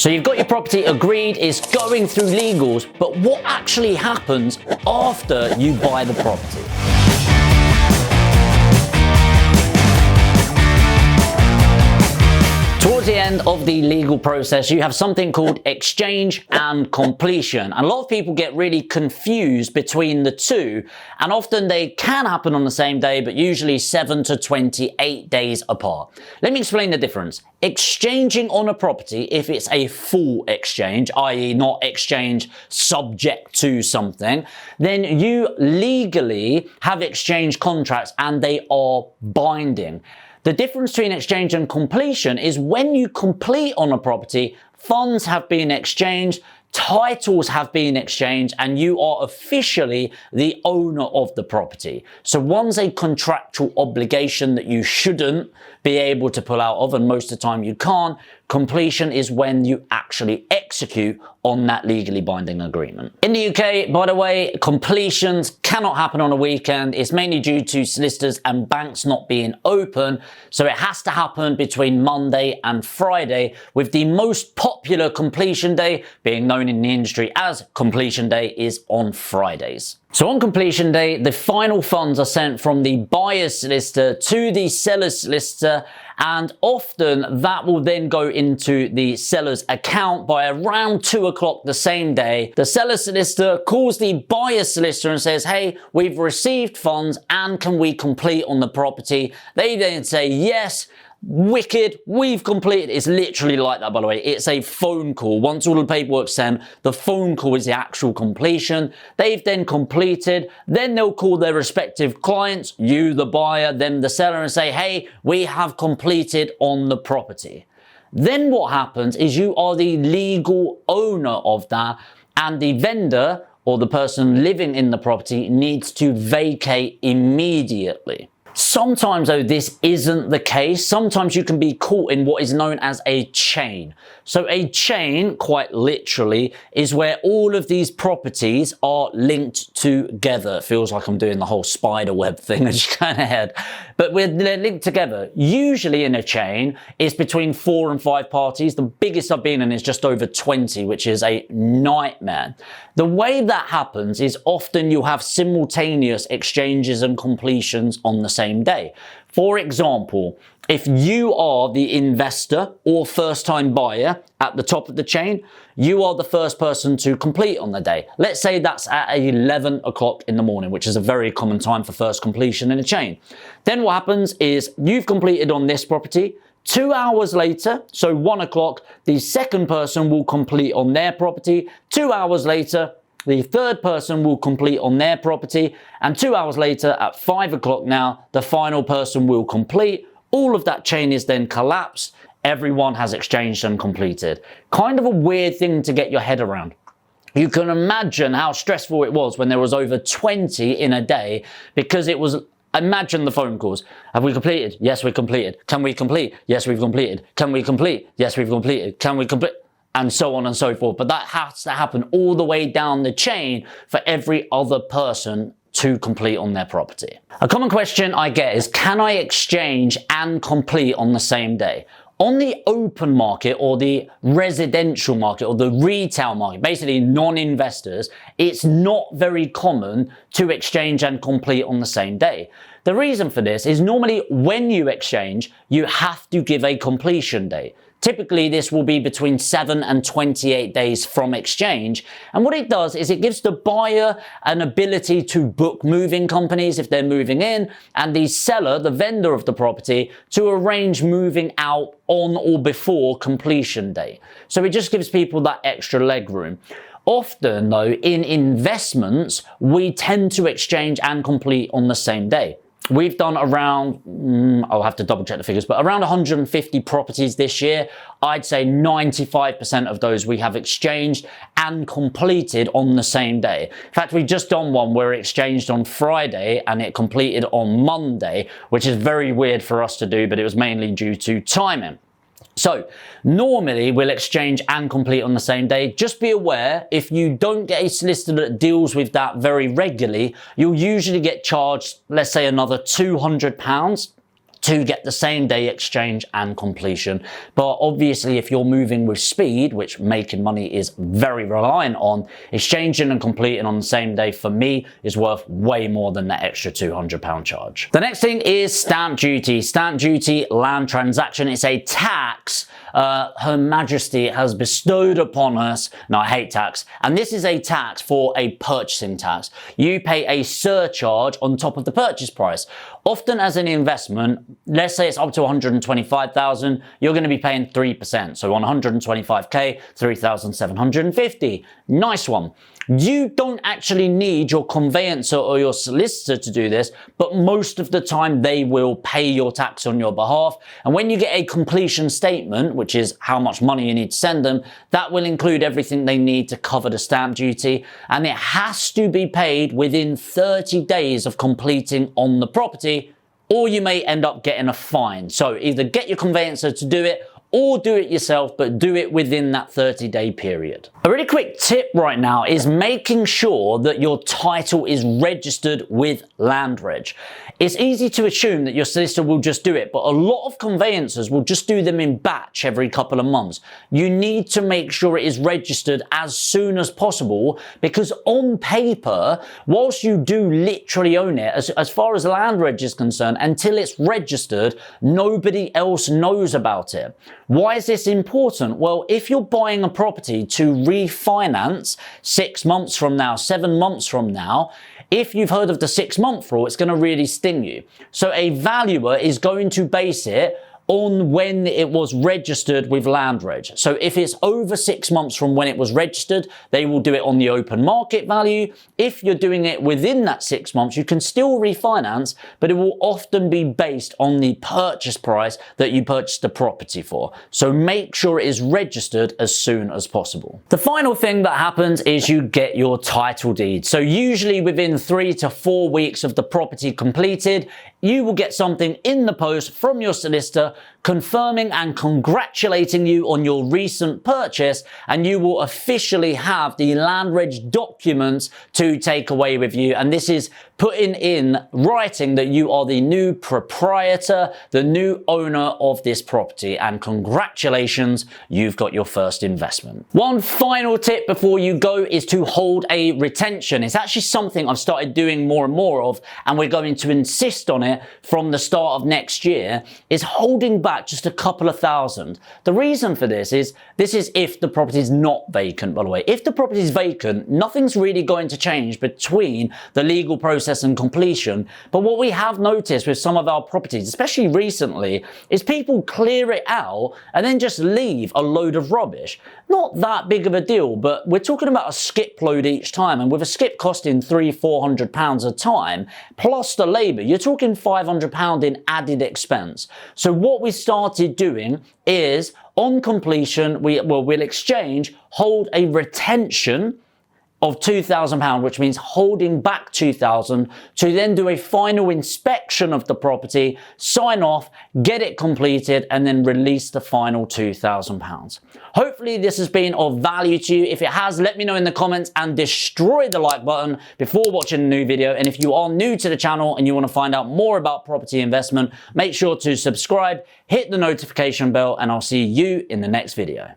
So you've got your property agreed, it's going through legals, but what actually happens after you buy the property? Towards the end of the legal process, you have something called exchange and completion. And a lot of people get really confused between the two, and often they can happen on the same day, but usually 7 to 28 days apart. Let me explain the difference. Exchanging on a property, if it's a full exchange, i.e. not exchange subject to something, then you legally have exchange contracts and they are binding. The difference between exchange and completion is when you complete on a property, funds have been exchanged, titles have been exchanged, and you are officially the owner of the property. So one's a contractual obligation that you shouldn't be able to pull out of, and most of the time you can't. Completion is when you actually execute on that legally binding agreement. In the UK, by the way, completions cannot happen on a weekend. It's mainly due to solicitors and banks not being open. So it has to happen between Monday and Friday, with the most popular completion day being known in the industry as completion day is on Fridays. So on completion day, the final funds are sent from the buyer's solicitor to the seller's solicitor, and often that will then go into the seller's account by around 2 o'clock the same day. The seller's solicitor calls the buyer's solicitor and says, hey, we've received funds and can we complete on the property? They then say, yes. Wicked, we've completed. It's literally like that, by the way. It's a phone call. Once all the paperwork's sent, the phone call is the actual completion. They've then completed. Then they'll call their respective clients, you, the buyer, then the seller, and say, hey, we have completed on the property. Then what happens is you are the legal owner of that, and the vendor or the person living in the property needs to vacate immediately. Sometimes, though, this isn't the case. Sometimes you can be caught in what is known as a chain. So a chain, quite literally, is where all of these properties are linked together. It feels like I'm doing the whole spider web thing as you kind of head. But they're linked together. Usually in a chain, it's between 4 and 5 parties. The biggest I've been in is just over 20, which is a nightmare. The way that happens is often you have simultaneous exchanges and completions on the same day. For example, if you are the investor or first-time buyer at the top of the chain, you are the first person to complete on the day. Let's say that's at 11 o'clock in the morning, which is a very common time for first completion in a chain. Then what happens is you've completed on this property. 2 hours later, so 1 o'clock, the second person will complete on their property. 2 hours later, the third person will complete on their property, and 2 hours later at 5 o'clock now, the final person will complete. All of that chain is then collapsed. Everyone has exchanged and completed. Kind of a weird thing to get your head around. You can imagine how stressful it was when there was over 20 in a day, because it was, imagine the phone calls. Have we completed? Yes, we completed. Can we complete? Yes, we've completed. Can we complete? Yes, we've completed. Can we complete? And so on and so forth. But that has to happen all the way down the chain for every other person to complete on their property. A common question I get is, can I exchange and complete on the same day? On the open market or the residential market or the retail market, basically non-investors, it's not very common to exchange and complete on the same day. The reason for this is normally when you exchange, you have to give a completion date. Typically, this will be between 7 and 28 days from exchange. And what it does is it gives the buyer an ability to book moving companies if they're moving in, and the seller, the vendor of the property, to arrange moving out on or before completion day. So it just gives people that extra leg room. Often, though, in investments, we tend to exchange and complete on the same day. We've done around, I'll have to double check the figures, but around 150 properties this year. I'd say 95% of those we have exchanged and completed on the same day. In fact, we've just done one where it exchanged on Friday and it completed on Monday, which is very weird for us to do, but it was mainly due to timing. So normally we'll exchange and complete on the same day. Just be aware, if you don't get a solicitor that deals with that very regularly, you'll usually get charged, let's say, another £200 to get the same day exchange and completion. But obviously, if you're moving with speed, which making money is very reliant on, exchanging and completing on the same day for me is worth way more than that extra £200 charge. The next thing is stamp duty. Stamp duty, land transaction. It's a tax Her Majesty has bestowed upon us. Now, I hate tax. And this is a tax for a purchasing tax. You pay a surcharge on top of the purchase price. Often as an investment, let's say it's up to 125,000, you're going to be paying 3%. So on 125k, 3,750. Nice one. You don't actually need your conveyancer or your solicitor to do this, but most of the time they will pay your tax on your behalf. And when you get a completion statement, which is how much money you need to send them, that will include everything they need to cover the stamp duty. And it has to be paid within 30 days of completing on the property, or you may end up getting a fine. So either get your conveyancer to do it or do it yourself, but do it within that 30-day period. A really quick tip right now is making sure that your title is registered with Land Reg. It's easy to assume that your solicitor will just do it, but a lot of conveyancers will just do them in batch every couple of months. You need to make sure it is registered as soon as possible, because on paper, whilst you do literally own it, as far as Land Reg is concerned, until it's registered, nobody else knows about it. Why is this important? Well, if you're buying a property to refinance 6 months from now, 7 months from now, if you've heard of the 6-month rule, it's going to really sting you. So a valuer is going to base it on when it was registered with Land Reg. So if it's over 6 months from when it was registered, they will do it on the open market value. If you're doing it within that 6 months, you can still refinance, but it will often be based on the purchase price that you purchased the property for. So make sure it is registered as soon as possible. The final thing that happens is you get your title deed. So usually within 3 to 4 weeks of the property completed, you will get something in the post from your solicitor confirming and congratulating you on your recent purchase, and you will officially have the Land Reg documents to take away with you. And this is putting in writing that you are the new proprietor, the new owner of this property, and congratulations, you've got your first investment. One final tip before you go is to hold a retention. It's actually something I've started doing more and more of, and we're going to insist on it from the start of next year, is holding back just a couple of thousand. The reason for this is if the property is not vacant, by the way. If the property is vacant, nothing's really going to change between the legal process and completion. But what we have noticed with some of our properties, especially recently, is people clear it out and then just leave a load of rubbish. Not that big of a deal, but we're talking about a skip load each time, and with a skip costing £300-400 a time, plus the labour, you're talking £500 in added expense. So what we started doing is, on completion, we'll exchange, hold a retention of £2,000, which means holding back £2,000 to then do a final inspection of the property, sign off, get it completed, and then release the final £2,000. Hopefully this has been of value to you. If it has, let me know in the comments and destroy the like button before watching a new video. And if you are new to the channel and you want to find out more about property investment, make sure to subscribe, hit the notification bell, and I'll see you in the next video.